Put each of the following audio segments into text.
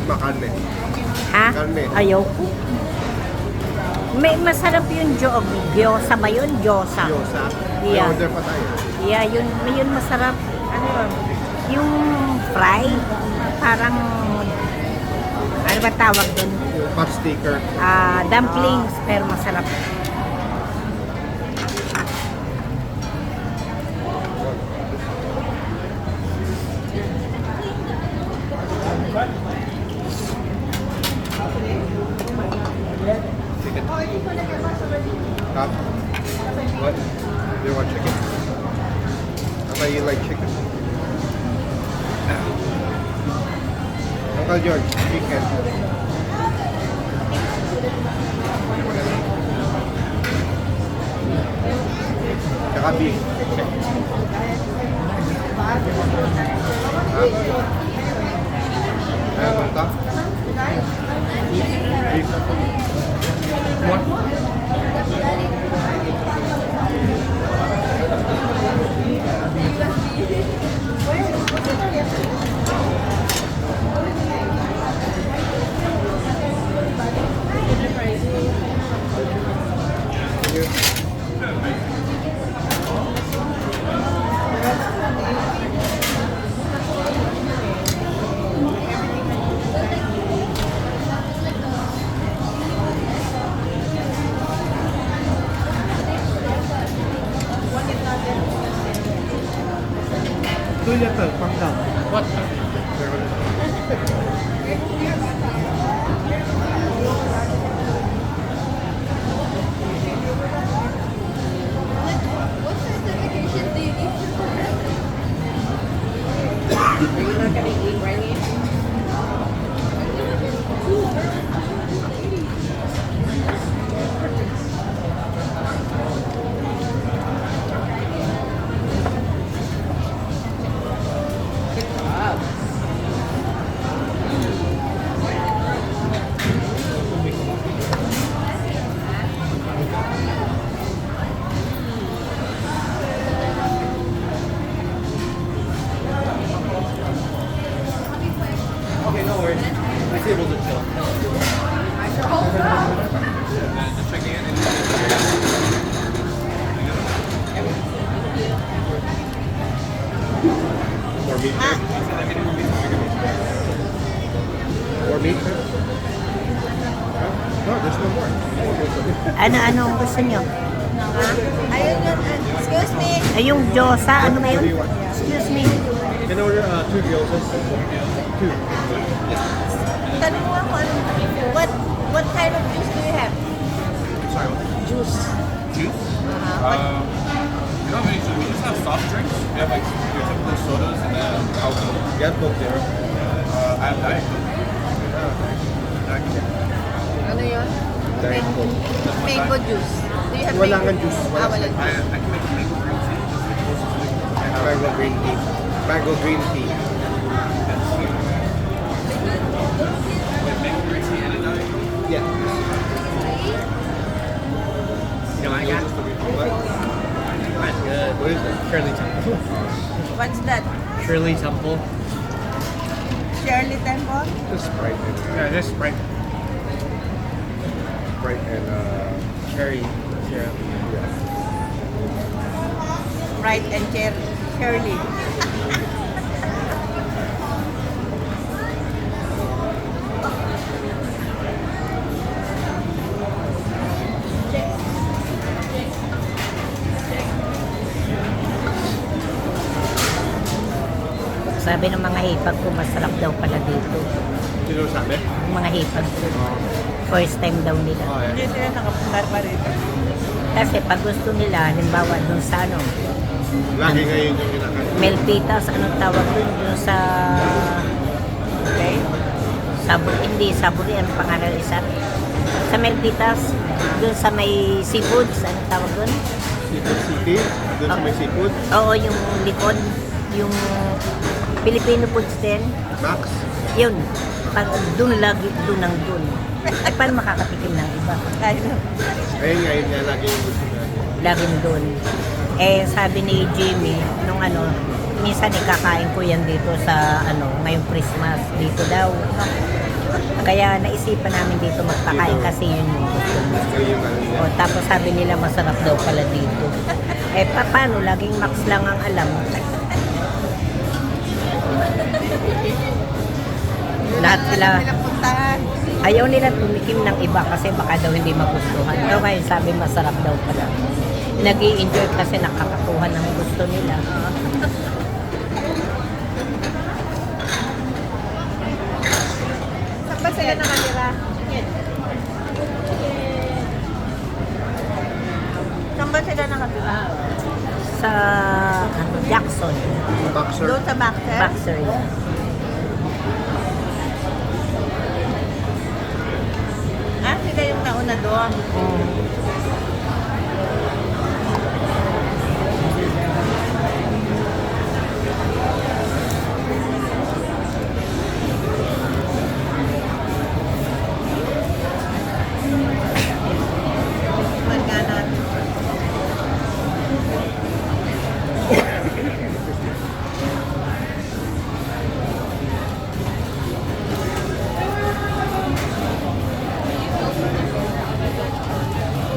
makarne. Ha? Karne. Ayoko. May masarap yung gyoza ba yun? Gyoza. Gyoza. Yeah. May order pa tayo. Yeah, yun masarap. Ano yun? Yung fry, parang, ano ba tawag dun? Yung pot sticker. Dumplings, pero masarap. Chicken. Top. What? Do you want chicken? I thought you like chicken. Uncle George, chicken. Tsaka beef. Ha? Ayaw mo ito? Beef. What? What? What certification do you need? Are you not gonna eat right here? Okay, no worries. I see able to chill. Just checking in. More meat. More meat. No, there's no more. Ano gusto nyo? Ayun yun. Excuse me. Ay, yung gyoza, ano ba What do you yun? want? Excuse me. Can I order 2 gyozas? 2. Tanong mo ako, what kind of juice do you have? Sorry. Juice. Juice? Uh-huh. We don't have any juice. We just have soft drinks. We have like your typical sodas and then alcohol. You have Coke there. I have Diet Coke. Ano yun? Diet Coke. Mango juice. Do you have Wala mango? nga juice. Wala Wala sa- I can make a mango green tea. That's the closest thing. Mango green tea. Mango green tea. Wait, mango green tea and a Diet Coke? Yeah. You know what I got? What? That's good. What is it? Shirley Temple. What's that? Shirley Temple. Shirley Temple? Just Sprite and Yeah, just Sprite. Sprite and Cherry syrup. yeah. Right and cherry. Shirley. Sabi ng mga hipag ko, masarap daw pala dito. Sino sabi? Yung mga hipag ko. First time daw nila. Oh, yeah. Hindi sila nakapunta pa rin. Kasi pag gusto nila, halimbawa dun sa ano, Lagi ngayon yung kinakain. Melpitas, anong tawag dun sa... Okay? Hindi, saburi, anong pangalan isa? Sa Melpitas, dun sa may seafoods, anong tawag dun? Seafood City? Doon sa may seafood? Oo, yung likod, yung Filipino foods din. Max? Yun, pag dun lagi, dun ang dun. Ay, paano makakatikim ng iba? Ayun. Ayun nga, yun nga lagi yung gusto natin. Laging dun. Eh, sabi ni Jimmy, nung ano, minsan ikakain ko yan dito sa, ano, ngayong Christmas, dito daw. Kaya naisipan namin dito magpakain kasi yun yung gusto mo. Gusto yung ano niya. O, tapos sabi nila masarap daw pala dito. Eh, paano? Laging Max lang ang alam. Lahat sila, Pinapuntahan. ayaw nila tumikim ng iba kasi baka daw hindi magustuhan. Pero kaya sabi masarap daw pala. Nag-i-enjoy kasi nakakakuha ng gusto nila. Saan ba sila nakatira? Saan ba sila nakatira? Sa Jackson, Boxer. Doon sa Baxter? Boxer. Ah, sila yung nauna doon. Tikman nga natin.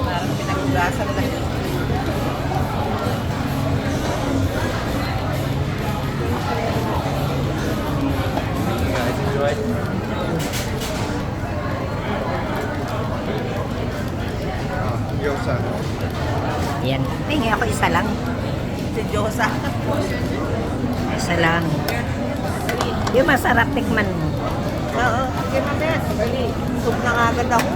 Parang pinagulasan lang. You guys enjoy? Gyoza. Yan. Tingi ako isa lang. Si Diyosa. Isa lang. Yung masarap tikman mo. Oo, sige mamaya. Dali. Soup na nga agad ako.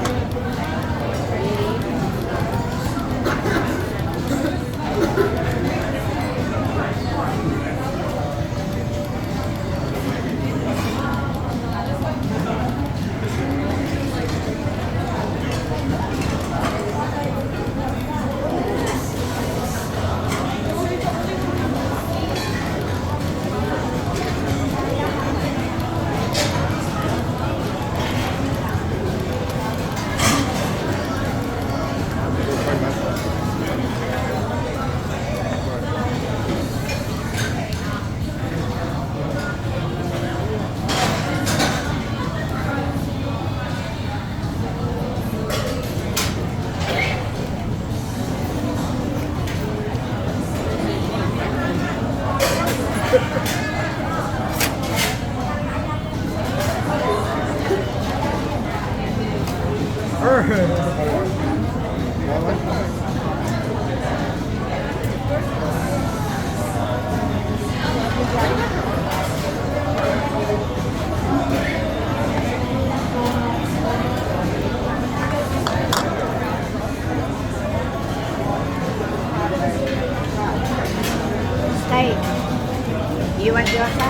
Sky, you want gyoza?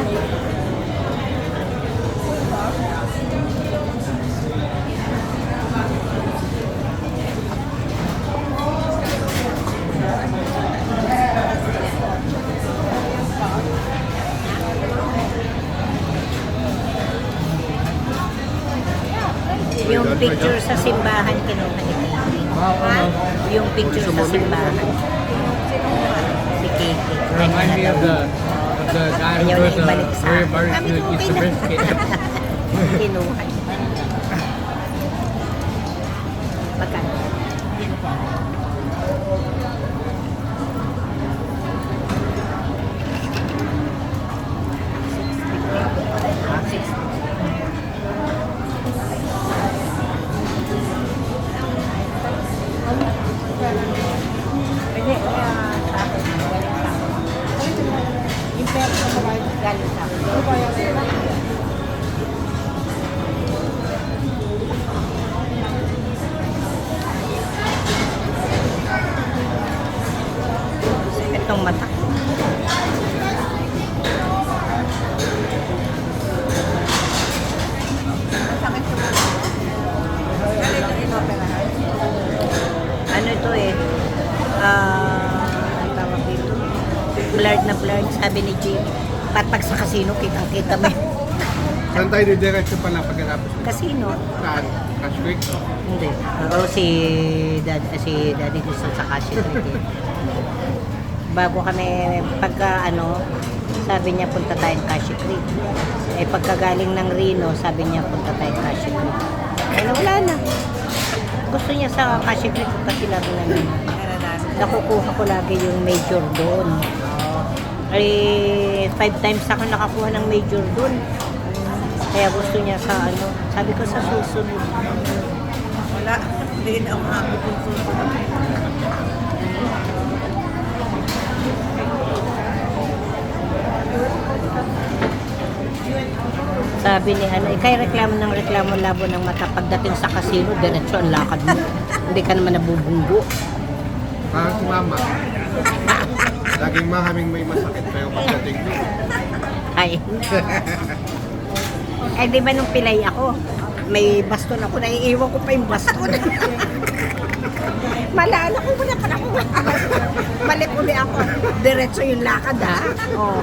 Yung picture sa simbahan kinuha ni Kiki. Ha? Yung picture sa simbahan. Si Kiki. Remind me of the guy who Ayaw was niya ibalik sa very akin. hard Sabi to ko, eat okay the na. brisket. Kinuha niya. Magkano? Pwede, sa akin, galing sa akin. Yung pera ko mo galing sa akin. Itong mata. Sakit sa mga. Ano ito inoperahan? Ano ito eh? Ang tawag dito? Blurred na blurred, sabi ni Jim. Patag sa casino, kitang-kita mo. Saan tayo didiretso pala pagkatapos? Casino? Saan? Cash Creek? Hindi. Oo, si Daddy gusto sa casino. Bago kami, pagka ano, sabi niya punta tayong Cash Creek. Eh pagkagaling ng Reno, sabi niya punta tayo Cashew Creek. Eh wala na. Gusto niya sa Cashew Creek kasi lagi na nakukuha ko lagi yung major doon. Eh 5 times ako nakakuha ng major doon. Kaya gusto niya sa ano, sabi ko sa susunod. Wala. Hindi na umabot yung susunod. Sabi ni ano, kaya reklamo labo ng mata pagdating sa casino, diretso ang lakad mo. Hindi ka naman nabubunggo. Parang si mama. Laging mahaming may masakit pero pagdating ko. Ay. Eh di ba nung pilay ako, may baston ako, naiiwan ko pa yung baston. Malala ko wala pa ako. Balik uli ako. Diretso yung lakad ha. Oh.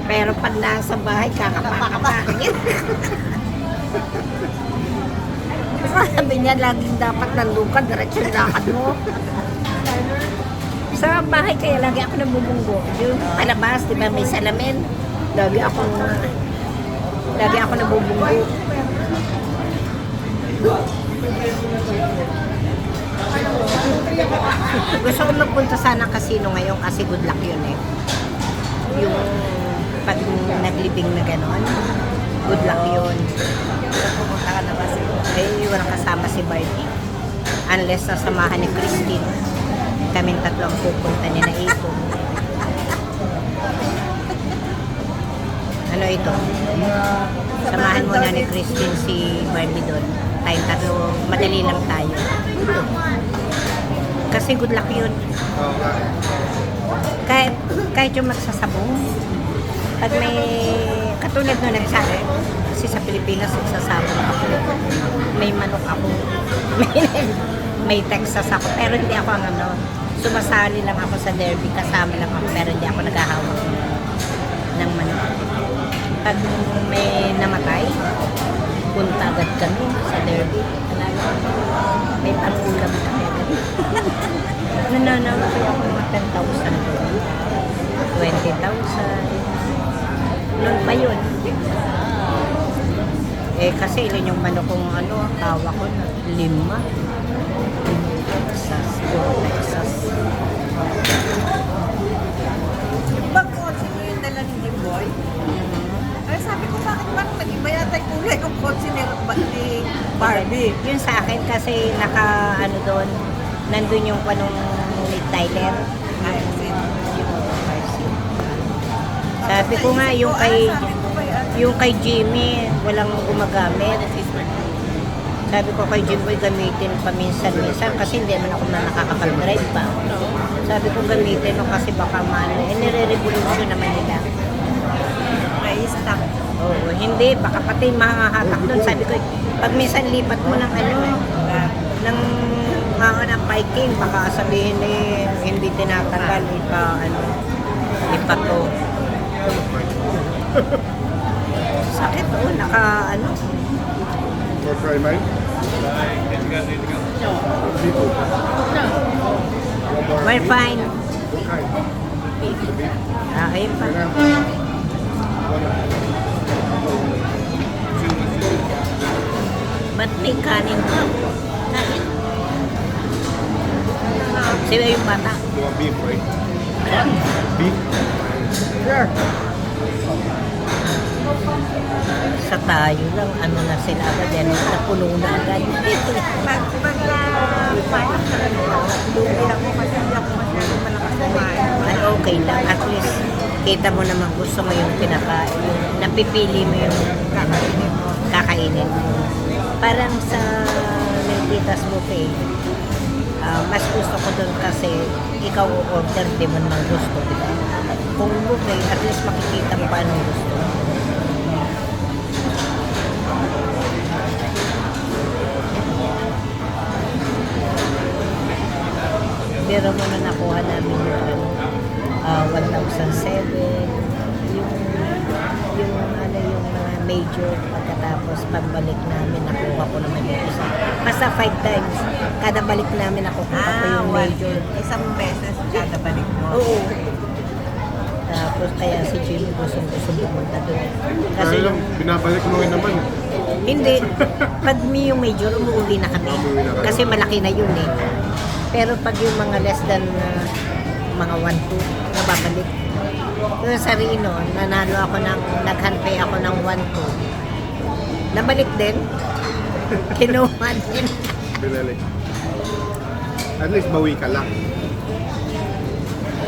Pero pag nasa bahay, kakapakapakin. Sabi niya, laging dapat nandun ka, diretso yung lakad mo. Sa bahay kaya lagi ako nabubunggo. Yung palabas, di ba may salamin. Lagi ako nabubunggo. Gusto ko magpunta sana casino ngayon kasi good luck yun eh. Yung pag naglibing na gano'n, good luck yun. Pumunta ka na kasi. Eh, walang kasama si Barbie. Unless nasamahan ni Christine. Kaming tatlo ang pupunta ni na ito. Ano ito? Samahan mo na ni Christine si Barbie doon. Tayong tatlo, madali lang tayo. Kasi good luck yun. Oo nga. Kahit yung magsasabong, pag may katulad nung nagsabi, kasi sa Pilipinas nagsasabong ako. May manok ako. May Texas ako. Pero hindi ako ang ano, sumasali lang ako sa derby, kasama lang ako, pero hindi ako naghahawak ng manok. Pag may namatay, punta agad kami sa derby. May pangulam kami. Nananawa kaya ako mga 10,000 doon. 20,000. Noon pa yun. Eh kasi ilan yung manok kong ano, hawak ko na 5. Texas, Texas. Bag kotse mo yung dala ni Jimboy? Ay, sabi ko, bakit parang nag-iba yata yung kulay ng kotse ni Barbie? Yun sa akin kasi naka ano doon, nandun yung panong ni Tyler. Sabi ko nga yung kay Jimmy walang gumagamit. Sabi ko kay Jimboy gamitin paminsan-minsan kasi hindi naman ako na nakakapag-drive pa. Sabi ko gamitin mo kasi baka nire-revolution naman nila. May stock. Oo, hindi, baka pati mahahatak doon. Sabi ko, pag minsan lipat mo ng ano, ng ng biking, baka sabihin eh, hindi tinatanggal, ipato. Sakit oh, naka ano. For fry mine? And you guys need to go? People. We're fine. What kind? Ayun pa. Ba't may kanin pa? Kanin. Sila yung bata. You want beef, right? Beef? Yeah. Sa tayo lang, ano na sila agad yan, napuno na agad. Lugi ako kasi hindi ako masyadong malakas kumain. Ay, okay lang. At least, kita mo naman gusto mo yung pinakain. Yung napipili mo yung kakainin mo. Parang sa Melquitas Buffet, mas gusto ko doon kasi ikaw order, di mo naman gusto. Diba? Kung buffet, at least makikita mo paano gusto. Pero mo na nakuha namin yung 1,007, yung mga major, pagkatapos pagbalik namin nakuha ko naman yung isa. Basta 5 times, kada balik namin nakukuha ko yung major. Isang beses kada balik mo. Oo. Tapos kaya si Jimmy gusto pumunta doon. Kasi Kaya lang, binabalik mo rin naman. hindi, pag may yung major, umuwi na kami. Umuwi na kayo. Kasi malaki na yun eh. Pero pag yung mga less than mga 1-2, nababalik. Yung sa Reno, nanalo ako ng, naghanpay ako ng 1-2. Nabalik din. Kinuha din. Binalik. At least bawi ka lang.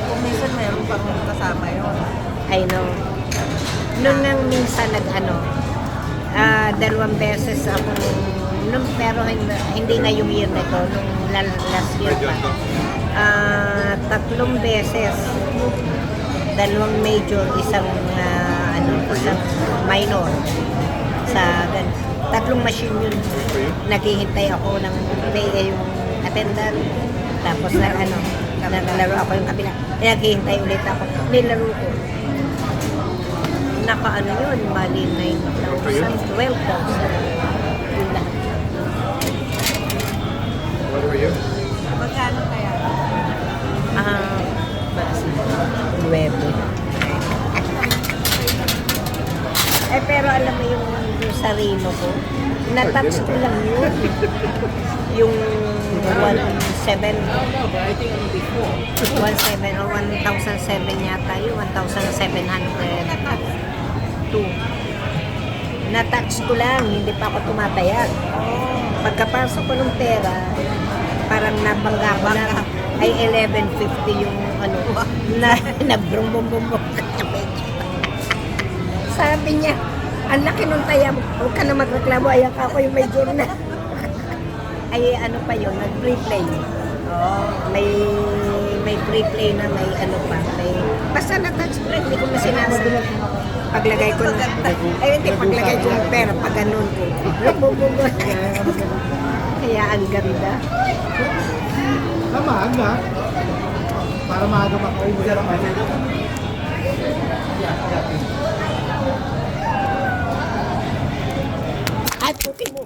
Kung minsan mayroon pang kasama yun. I know. Noon nang minsan dalawang beses ako pero hindi na yung year na to, nung last year pa. 3 beses. 2 major, isang minor. Sa 3 machine yun. Naghihintay ako ng yung attendant. Tapos naglalaro ako yung kabila. Naghihintay ulit ako. Nilaro ko. Yun, mali 9,000, 12,000. Yun lang. What were you? Magkano kaya? 9. Pero alam mo yung sarino ko, na-touch ko lang yun. Yung 1,700 or 1,007 yata yun, 1,702. Na-touch ko lang, hindi pa ako tumatayag. Pagkapasok ko ng pera, parang nabangga ko na, ay 11.50 yung nag-brum-bum-bum-bum. Sabi niya, ang laki nung taya mo, huwag ka na magreklamo, ayan ka ako yung may na. Ay pa yun, nag-replay. May pre-play na may pa, basta na-touch ko lang, hindi ko na sinasabi. Paglagay ko na, paglagay ko ng pera, pag ganun ko. Kaya ang ganda. Maaga. Para maaga makauwi mo. Ay, puti mo.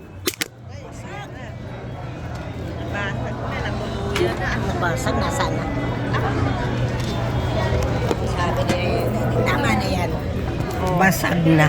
Nabasag na, nabuluyan na. Nabasag na sana. Sabi niya, tama na yan. Basag na.